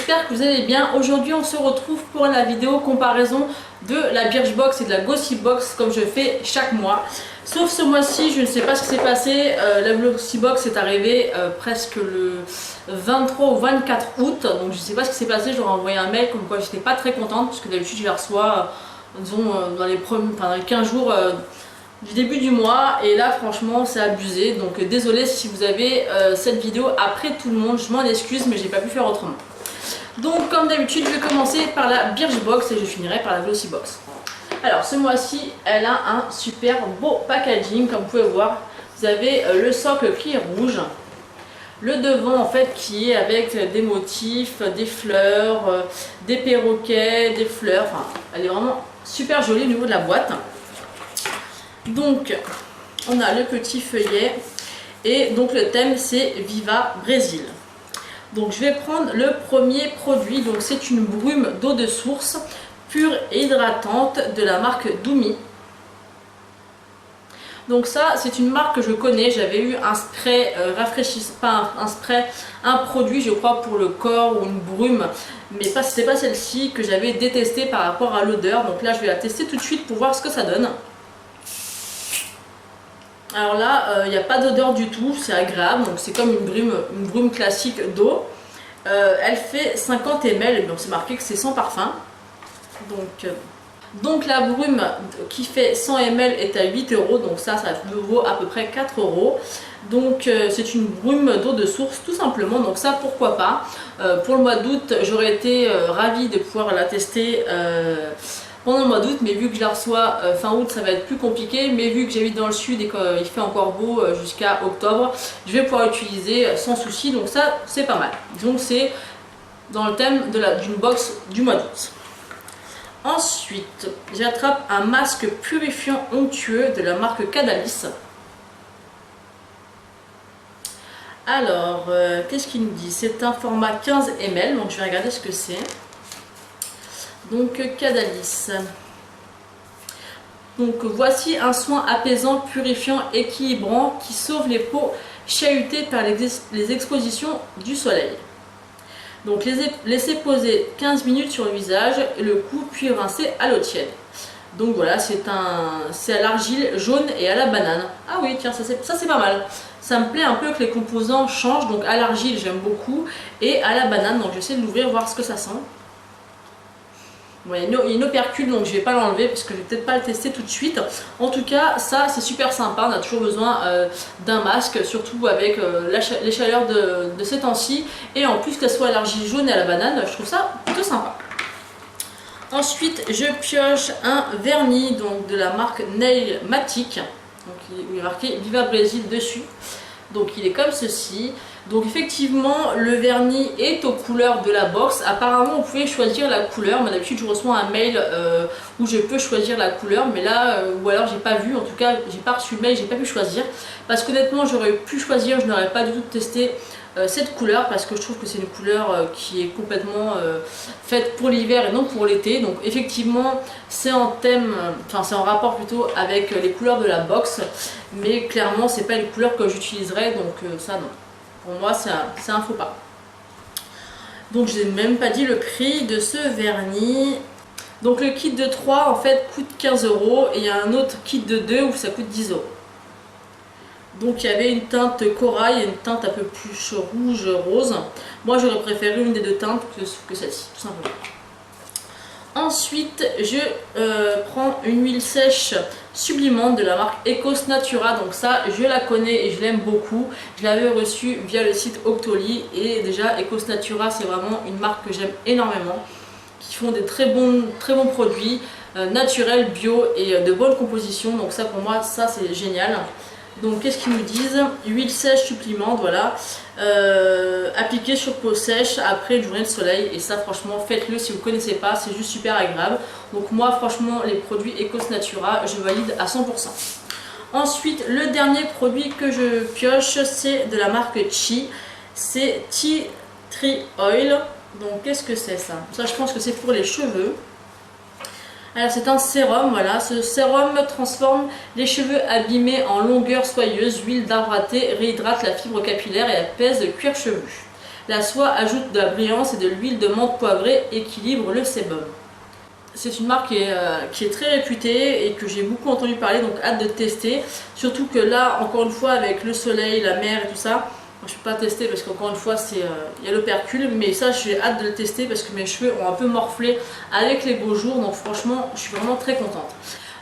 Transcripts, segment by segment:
j'espère que vous allez bien. Aujourd'hui on se retrouve pour la vidéo comparaison de la Birchbox et de la Glossybox comme je fais chaque mois. Sauf ce mois-ci, je ne sais pas ce qui s'est passé, la Glossybox est arrivée presque le 23 ou 24 août, donc je ne sais pas ce qui s'est passé, je leur ai envoyé un mail comme quoi j'étais pas très contente, parce que d'habitude je la reçois disons, dans les 15 jours du début du mois, et là franchement c'est abusé, donc désolé si vous avez cette vidéo après tout le monde, je m'en excuse mais j'ai pas pu faire autrement. Donc comme d'habitude je vais commencer par la Birchbox et je finirai par la Glossybox. Alors ce mois-ci elle a un super beau packaging, comme vous pouvez voir. Vous avez le socle qui est rouge, le devant en fait qui est avec des motifs, des fleurs, des perroquets, des fleurs, enfin elle est vraiment super jolie au niveau de la boîte. Donc on a le petit feuillet et donc le thème c'est Viva Brésil. Donc je vais prendre le premier produit, donc c'est une brume d'eau de source pure et hydratante de la marque Doumi. Donc ça c'est une marque que je connais, j'avais eu un spray rafraîchissant, pas un spray, un produit je crois pour le corps ou une brume, mais c'était pas celle-ci que j'avais détestée par rapport à l'odeur. Donc là je vais la tester tout de suite pour voir ce que ça donne. Alors là, il n'y a pas d'odeur du tout, c'est agréable, donc c'est comme une brume classique d'eau. Elle fait 50 ml, donc c'est marqué que c'est sans parfum. Donc la brume qui fait 100 ml est à 8 €, donc ça vaut à peu près 4 €. Donc c'est une brume d'eau de source tout simplement, donc ça pourquoi pas. Pour le mois d'août, j'aurais été ravie de pouvoir la tester pendant le mois d'août, mais vu que je la reçois fin août ça va être plus compliqué, mais vu que j'habite dans le sud et qu'il fait encore beau jusqu'à octobre, je vais pouvoir l'utiliser sans souci, donc ça c'est pas mal. Donc c'est dans le thème d'une box du mois d'août. Ensuite j'attrape un masque purifiant onctueux de la marque Cadalis. Alors qu'est-ce qu'il nous dit? C'est un format 15 ml, donc je vais regarder ce que c'est. Donc Cadalis. Donc voici un soin apaisant, purifiant, équilibrant qui sauve les peaux chahutées par les expositions du soleil. Donc laissez poser 15 minutes sur le visage et le cou, puis rincer à l'eau tiède. Donc voilà, c'est à l'argile jaune et à la banane. Ah oui, tiens, ça c'est pas mal. Ça me plaît un peu que les composants changent. Donc à l'argile j'aime beaucoup et à la banane, donc j'essaie de l'ouvrir voir ce que ça sent. Bon, il y a une opercule, donc je vais pas l'enlever parce que je vais peut-être pas le tester tout de suite. En tout cas ça c'est super sympa, on a toujours besoin d'un masque, surtout avec les chaleurs de ces temps-ci, et en plus qu'elle soit à l'argile jaune et à la banane, je trouve ça plutôt sympa. Ensuite je pioche un vernis donc de la marque Nail Matic, donc il est marqué Viva Brésil dessus. Donc il est comme ceci. Donc effectivement le vernis est aux couleurs de la box. Apparemment vous pouvez choisir la couleur. Moi d'habitude je reçois un mail où je peux choisir la couleur, mais là ou alors j'ai pas vu, en tout cas j'ai pas reçu le mail, j'ai pas pu choisir. Parce qu'honnêtement j'aurais pu choisir, je n'aurais pas du tout testé cette couleur, parce que je trouve que c'est une couleur qui est complètement faite pour l'hiver et non pour l'été. Donc effectivement c'est en thème, enfin c'est en rapport plutôt avec les couleurs de la box, mais clairement c'est pas une couleur que j'utiliserai, donc ça non. Pour moi c'est un faux pas. Donc je n'ai même pas dit le prix de ce vernis. Donc le kit de 3 en fait coûte 15 € et il y a un autre kit de 2 où ça coûte 10 €. Donc il y avait une teinte corail et une teinte un peu plus rouge rose. Moi j'aurais préféré une des deux teintes que celle-ci, tout simplement. Ensuite je prends une huile sèche sublimante de la marque Ecos Natura. Donc ça je la connais et je l'aime beaucoup. Je l'avais reçue via le site Octoly, et déjà Ecos Natura c'est vraiment une marque que j'aime énormément, qui font des très bons produits naturels, bio et de bonne composition. Donc ça pour moi ça c'est génial. Donc qu'est-ce qu'ils nous disent? Huile sèche supplémente, voilà, appliquée sur peau sèche après une journée de soleil. Et ça franchement faites-le si vous ne connaissez pas, c'est juste super agréable. Donc moi franchement les produits Ecos Natura je valide à 100%. Ensuite le dernier produit que je pioche c'est de la marque Chi, c'est Tea Tree Oil. Donc qu'est-ce que c'est ça? Ça je pense que c'est pour les cheveux. Alors c'est un sérum, voilà, ce sérum transforme les cheveux abîmés en longueur soyeuse. Huile d'arbre à thé réhydrate la fibre capillaire et apaise le cuir chevelu. La soie ajoute de la brillance et de l'huile de menthe poivrée, équilibre le sébum. C'est une marque qui est très réputée et que j'ai beaucoup entendu parler, donc hâte de tester. Surtout que là, encore une fois, avec le soleil, la mer et tout ça, je ne peux pas tester parce qu'encore une fois, il y a l'opercule. Mais ça, j'ai hâte de le tester parce que mes cheveux ont un peu morflé avec les beaux jours. Donc franchement, je suis vraiment très contente.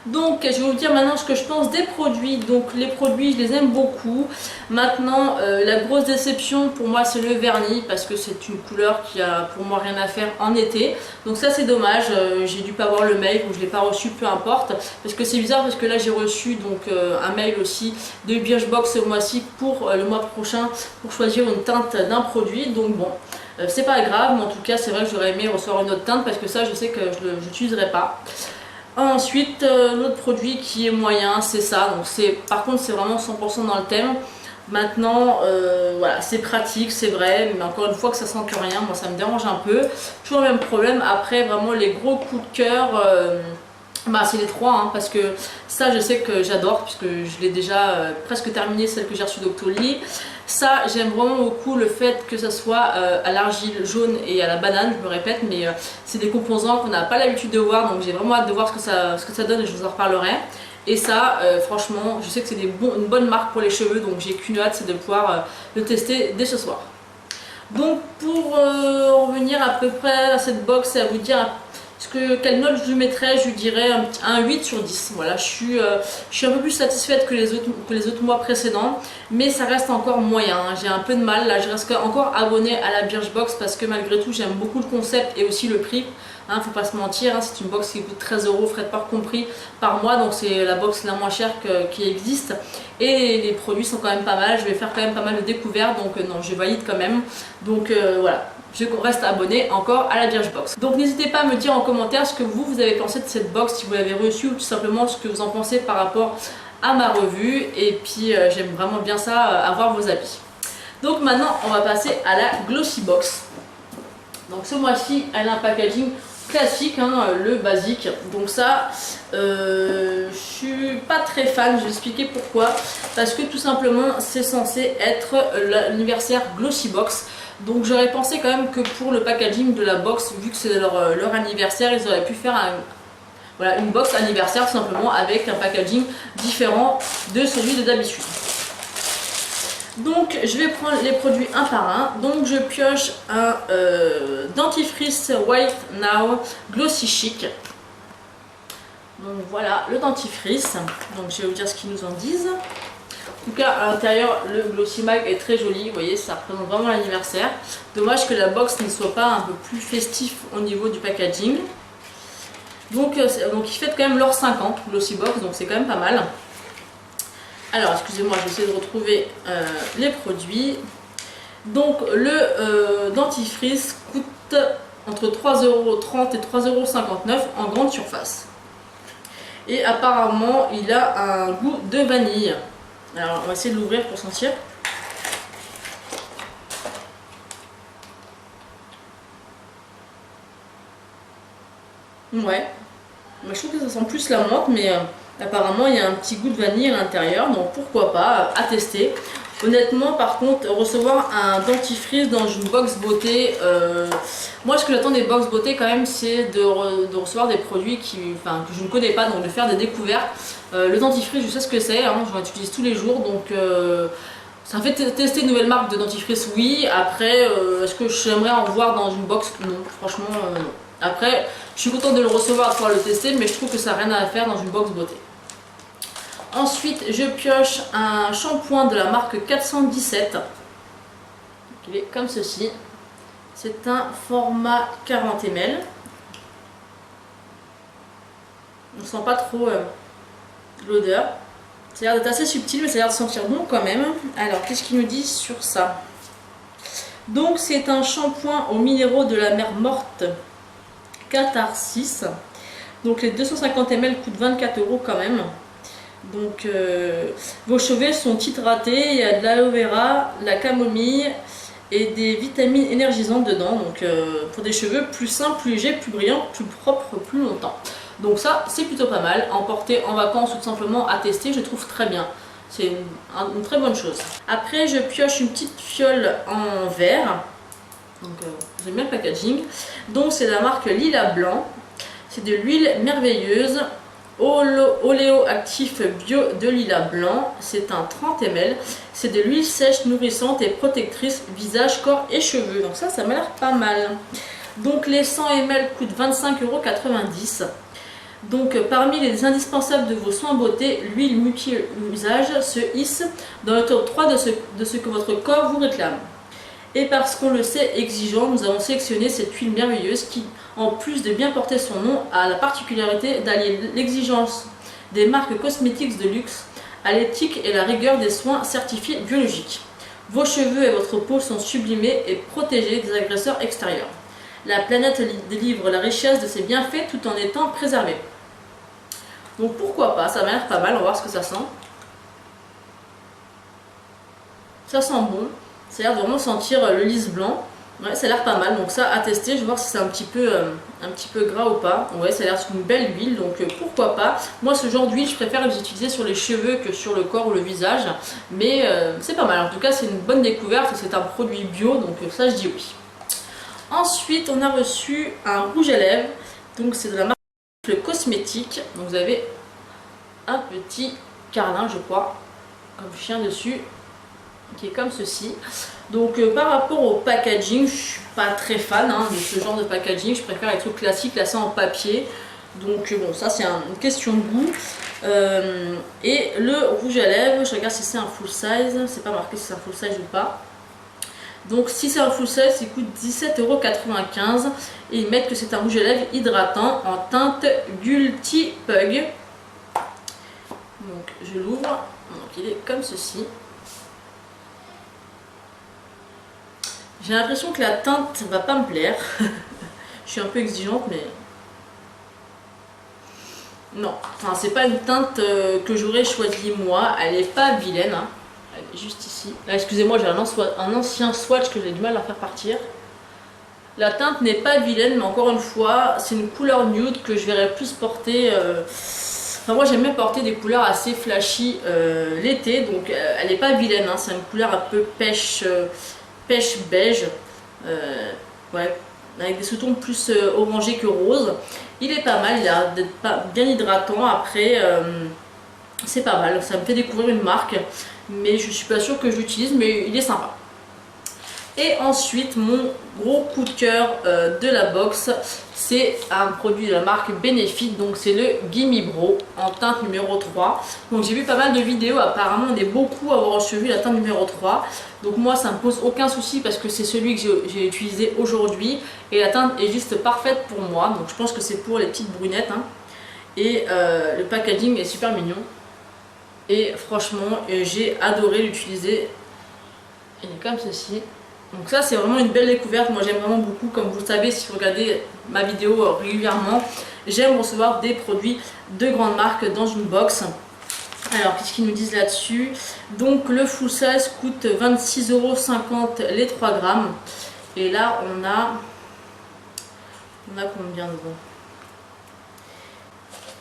Donc je vais vous dire maintenant ce que je pense des produits. Donc les produits, je les aime beaucoup. Maintenant la grosse déception pour moi, c'est le vernis, parce que c'est une couleur qui a pour moi rien à faire en été. Donc ça c'est dommage, j'ai dû pas avoir le mail ou je l'ai pas reçu, peu importe. Parce que c'est bizarre, parce que là j'ai reçu donc un mail aussi de Birchbox ce mois-ci pour le mois prochain pour choisir une teinte d'un produit. Donc bon, c'est pas grave, mais en tout cas c'est vrai que j'aurais aimé recevoir une autre teinte parce que ça je sais que je l'utiliserai pas. Ensuite, l'autre produit qui est moyen, c'est ça. Donc par contre, c'est vraiment 100% dans le thème. Maintenant, voilà, c'est pratique, c'est vrai, mais encore une fois que ça sent que rien, moi ça me dérange un peu. Toujours le même problème. Après, vraiment les gros coups de cœur, c'est les trois, hein, parce que ça je sais que j'adore, puisque je l'ai déjà presque terminé, celle que j'ai reçue d'Octoly. Ça, j'aime vraiment beaucoup le fait que ça soit à l'argile jaune et à la banane, je me répète, mais c'est des composants qu'on n'a pas l'habitude de voir, donc j'ai vraiment hâte de voir ce que ça donne et je vous en reparlerai. Et ça, franchement, je sais que c'est une bonne marque pour les cheveux, donc j'ai qu'une hâte, c'est de pouvoir le tester dès ce soir. Donc pour en revenir à peu près à cette box et à vous dire quelle note je lui mettrais, je lui dirais un 8 sur 10. Voilà, je suis un peu plus satisfaite que les autres mois précédents, mais ça reste encore moyen, hein. J'ai un peu de mal, là je reste encore abonnée à la Birchbox parce que malgré tout j'aime beaucoup le concept et aussi le prix. Hein, faut pas se mentir, hein, c'est une box qui coûte 13 €, frais de port compris, par mois, donc c'est la box la moins chère qui existe. Et les produits sont quand même pas mal, je vais faire quand même pas mal de découvertes, donc non, je valide quand même. Donc voilà, je reste abonné encore à la Birchbox. Donc n'hésitez pas à me dire en commentaire ce que vous avez pensé de cette box, si vous l'avez reçue, ou tout simplement ce que vous en pensez par rapport à ma revue. Et puis j'aime vraiment bien ça, avoir vos avis. Donc maintenant on va passer à la Glossy Box. Donc ce mois-ci elle a un packaging classique, hein, le basique. Donc ça, je suis pas très fan, je vais expliquer pourquoi. Parce que tout simplement c'est censé être l'anniversaire Glossy Box. Donc j'aurais pensé quand même que pour le packaging de la box, vu que c'est leur anniversaire, ils auraient pu faire voilà, une box anniversaire tout simplement avec un packaging différent de celui de d'habitude. Donc je vais prendre les produits un par un. Donc je pioche un dentifrice White Now Glossy Chic. Donc voilà le dentifrice. Donc je vais vous dire ce qu'ils nous en disent. En tout cas à l'intérieur le Glossy Mag est très joli, vous voyez, ça représente vraiment l'anniversaire. Dommage que la box ne soit pas un peu plus festif au niveau du packaging. Donc ils fêtent quand même leurs 5 ans, Glossy Box, donc c'est quand même pas mal. Alors excusez-moi, je vais essayer de retrouver les produits. Donc le dentifrice coûte entre 3,30 € et 3,59 € en grande surface. Et apparemment il a un goût de vanille. Alors on va essayer de l'ouvrir pour sentir. Ouais, je trouve que ça sent plus la menthe, mais apparemment il y a un petit goût de vanille à l'intérieur, donc pourquoi pas, à tester. Honnêtement par contre, recevoir un dentifrice dans une box beauté, moi ce que j'attends des box beauté quand même, c'est de recevoir des produits que je ne connais pas, donc de faire des découvertes. Le dentifrice, je sais ce que c'est, hein, j'en utilise tous les jours, donc ça me fait tester une nouvelle marque de dentifrice, oui. Après, est-ce que j'aimerais en voir dans une box? Non, franchement non. Après, je suis contente de le recevoir, de pouvoir le tester, mais je trouve que ça n'a rien à faire dans une box beauté. Ensuite, je pioche un shampoing de la marque 417. Il est comme ceci. C'est un format 40 ml. On ne sent pas trop l'odeur. Ça a l'air d'être assez subtil, mais ça a l'air de sentir bon quand même. Alors, qu'est-ce qu'ils nous disent sur ça? Donc, c'est un shampoing aux minéraux de la mer morte Catharsis. Donc, les 250 ml coûtent 24 € quand même. Donc vos cheveux sont hydratés, il y a de l'aloe vera, de la camomille et des vitamines énergisantes dedans. Donc pour des cheveux plus simples, plus légers, plus brillants, plus propres, plus longtemps. Donc ça c'est plutôt pas mal, à emporter en vacances ou tout simplement à tester, je trouve très bien. C'est une très bonne chose. Après je pioche une petite fiole en verre. Donc j'aime bien le packaging. Donc c'est la marque Lila Blanc. C'est de l'huile merveilleuse oléoactif bio de Lila Blanc. C'est un 30 ml. C'est de l'huile sèche, nourrissante et protectrice visage, corps et cheveux. Donc ça m'a l'air pas mal. Donc les 100 ml coûtent 25,90 €. Donc parmi les indispensables de vos soins beauté, l'huile multi-usage se hisse dans le top 3 de ce que votre corps vous réclame. Et parce qu'on le sait exigeant, nous avons sélectionné cette huile merveilleuse qui, en plus de bien porter son nom, a la particularité d'allier l'exigence des marques cosmétiques de luxe à l'éthique et la rigueur des soins certifiés biologiques. Vos cheveux et votre peau sont sublimés et protégés des agresseurs extérieurs. La planète délivre la richesse de ses bienfaits tout en étant préservée. Donc pourquoi pas, ça m'a l'air pas mal, on va voir ce que ça sent. Ça sent bon, ça a l'air de vraiment sentir le lys blanc. Ouais, ça a l'air pas mal, donc ça à tester, je vais voir si c'est un petit peu gras ou pas. Ouais, ça a l'air d'une belle huile, donc pourquoi pas. Moi ce genre d'huile, je préfère les utiliser sur les cheveux que sur le corps ou le visage. Mais c'est pas mal, en tout cas c'est une bonne découverte, c'est un produit bio, donc ça je dis oui. Ensuite on a reçu un rouge à lèvres, donc c'est de la marque Le Cosmétique. Donc vous avez un petit carlin je crois, comme chien dessus, qui est comme ceci. Donc par rapport au packaging, je suis pas très fan de ce genre de packaging, je préfère les trucs classiques, là c'est en papier. Donc bon, ça c'est une question de goût. Et le rouge à lèvres, je regarde si c'est un full size, c'est pas marqué si c'est un full size ou pas. Donc si c'est un full size, il coûte 17,95 € et ils mettent que c'est un rouge à lèvres hydratant en teinte Gulti Pug. Donc je l'ouvre, donc il est comme ceci. J'ai l'impression que la teinte va pas me plaire. Je suis un peu exigeante, mais non, enfin c'est pas une teinte que j'aurais choisie moi. Elle est pas vilaine, hein. Elle est juste ici. Là, excusez-moi, j'ai un ancien swatch que j'ai du mal à faire partir. La teinte n'est pas vilaine, mais encore une fois, c'est une couleur nude que je verrais plus porter. Enfin, moi j'aime bien porter des couleurs assez flashy l'été, donc elle n'est pas vilaine, hein. C'est une couleur un peu pêche beige, ouais, avec des sous-tons plus orangés que rose. Il est pas mal, il a l'air d'être bien hydratant. Après c'est pas mal, ça me fait découvrir une marque, mais je suis pas sûre que je l'utilise, mais il est sympa. Et ensuite mon gros coup de cœur de la box, c'est un produit de la marque Benefit, donc c'est le Gimme Bro en teinte numéro 3. Donc j'ai vu pas mal de vidéos, apparemment on est beaucoup à avoir reçu la teinte numéro 3. Donc moi ça me pose aucun souci parce que c'est celui que j'ai utilisé aujourd'hui et la teinte est juste parfaite pour moi. Donc je pense que c'est pour les petites brunettes, hein. Et le packaging est super mignon. Et franchement j'ai adoré l'utiliser. Il est comme ceci. Donc ça c'est vraiment une belle découverte, moi j'aime vraiment beaucoup, comme vous le savez si vous regardez ma vidéo régulièrement, j'aime recevoir des produits de grandes marques dans une box. Alors qu'est-ce qu'ils nous disent là-dessus? Donc le full size coûte 26,50 € les 3 grammes. Et là on a combien dedans?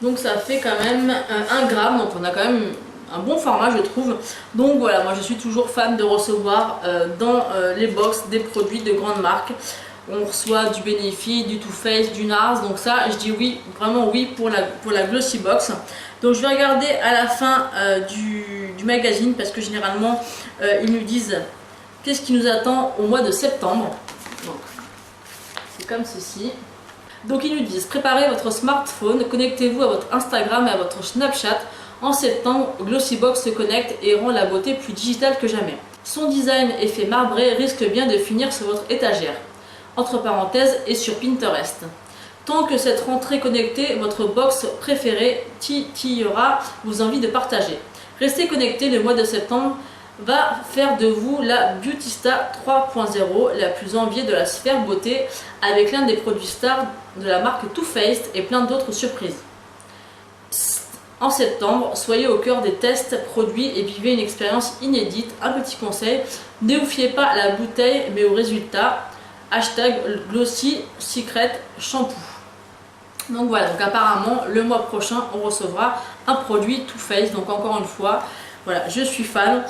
Donc ça fait quand même 1 gramme, donc on a quand même un bon format je trouve. Donc voilà, moi je suis toujours fan de recevoir dans les box des produits de grandes marques. On reçoit du Benefit, du Too Faced, du NARS, donc ça je dis oui, vraiment oui pour la Glossy Box. Donc je vais regarder à la fin du magazine parce que généralement ils nous disent qu'est-ce qui nous attend au mois de septembre. Donc c'est comme ceci. Donc ils nous disent préparez votre smartphone, connectez-vous à votre Instagram et à votre Snapchat. En septembre, Glossybox se connecte et rend la beauté plus digitale que jamais. Son design effet marbré risque bien de finir sur votre étagère, entre parenthèses, et sur Pinterest. Tant que cette rentrée connectée, votre box préférée titillera vos envies de partager. Restez connecté, le mois de septembre va faire de vous la Beautysta 3.0, la plus enviée de la sphère beauté, avec l'un des produits stars de la marque Too Faced et plein d'autres surprises. En septembre, soyez au cœur des tests produits et vivez une expérience inédite. Un petit conseil, ne vous fiez pas à la bouteille mais au résultat. Hashtag Glossy Secret Shampoo. Donc voilà, donc apparemment le mois prochain on recevra un produit Too Faced. Donc encore une fois, Voilà, je suis fan.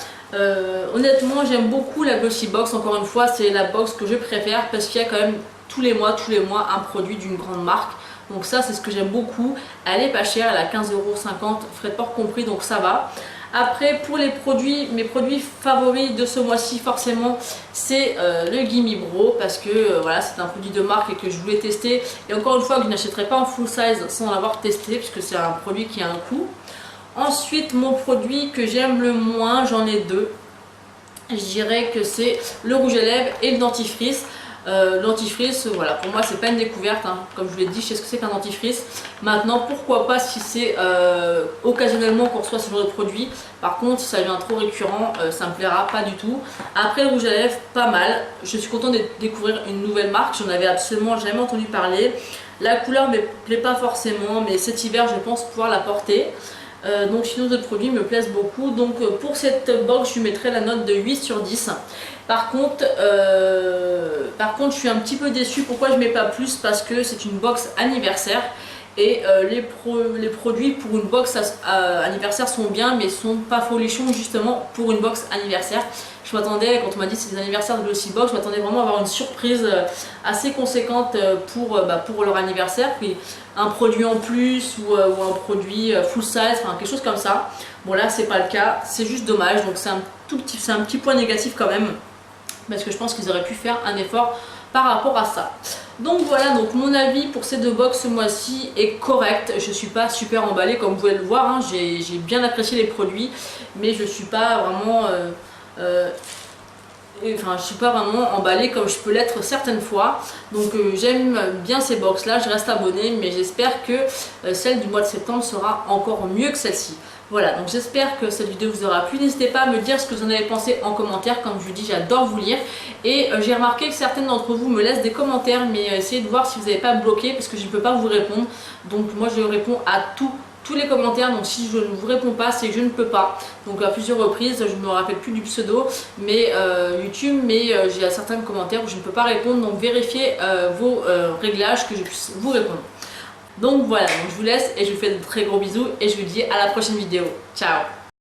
Honnêtement, j'aime beaucoup la Glossy Box. Encore une fois, c'est la box que je préfère parce qu'il y a quand même tous les mois, un produit d'une grande marque. Donc ça, c'est ce que j'aime beaucoup. Elle est pas chère, elle a 15,50 €, frais de port compris, donc ça va. Après, pour les produits, mes produits favoris de ce mois-ci, forcément, c'est le Gimme Bro, parce que voilà, c'est un produit de marque et que je voulais tester. Et encore une fois, que je n'achèterai pas en full size sans l'avoir testé, puisque c'est un produit qui a un coût. Ensuite, mon produit que j'aime le moins, j'en ai deux. Je dirais que c'est le rouge à lèvres et le dentifrice. Dentifrice, voilà, pour moi c'est pas une découverte, hein. Comme je vous l'ai dit, je sais ce que c'est qu'un dentifrice. Maintenant, pourquoi pas si c'est occasionnellement qu'on reçoit ce genre de produit. Par contre, si ça devient trop récurrent, ça me plaira pas du tout. Après, le rouge à lèvres, pas mal. Je suis contente de découvrir une nouvelle marque, j'en avais absolument jamais entendu parler. La couleur me plaît pas forcément, mais cet hiver, je pense pouvoir la porter. Donc sinon, d'autres produits me plaisent beaucoup. Donc pour cette box, je lui mettrai la note de 8 sur 10. Par contre, je suis un petit peu déçue. Pourquoi je mets pas plus? Parce que c'est une box anniversaire. Et les produits pour une box anniversaire sont bien, mais sont pas folichons justement pour une box anniversaire. Je m'attendais, quand on m'a dit que c'est des anniversaires de Glossy Box, je m'attendais vraiment à avoir une surprise assez conséquente pour leur anniversaire. Puis un produit en plus ou un produit full size, enfin quelque chose comme ça. Bon là c'est pas le cas, c'est juste dommage, donc c'est un petit point négatif quand même. Parce que je pense qu'ils auraient pu faire un effort par rapport à ça. Donc voilà, donc mon avis pour ces deux box ce mois-ci est correct. Je suis pas super emballée comme vous pouvez le voir, hein. J'ai bien apprécié les produits, mais je suis pas vraiment je suis pas vraiment emballée comme je peux l'être certaines fois. Donc j'aime bien ces box là, je reste abonnée, mais j'espère que celle du mois de septembre sera encore mieux que celle-ci. Voilà, donc j'espère que cette vidéo vous aura plu. N'hésitez pas à me dire ce que vous en avez pensé en commentaire. Comme je vous dis, j'adore vous lire. Et j'ai remarqué que certaines d'entre vous me laissent des commentaires, mais essayez de voir si vous n'avez pas bloqué, parce que je ne peux pas vous répondre. Donc moi je réponds à tous les commentaires, donc si je ne vous réponds pas, c'est que je ne peux pas. Donc à plusieurs reprises, je ne me rappelle plus du pseudo, mais YouTube, mais j'ai certains commentaires où je ne peux pas répondre, donc vérifiez vos réglages que je puisse vous répondre. Donc voilà, donc je vous laisse et je vous fais de très gros bisous et je vous dis à la prochaine vidéo. Ciao!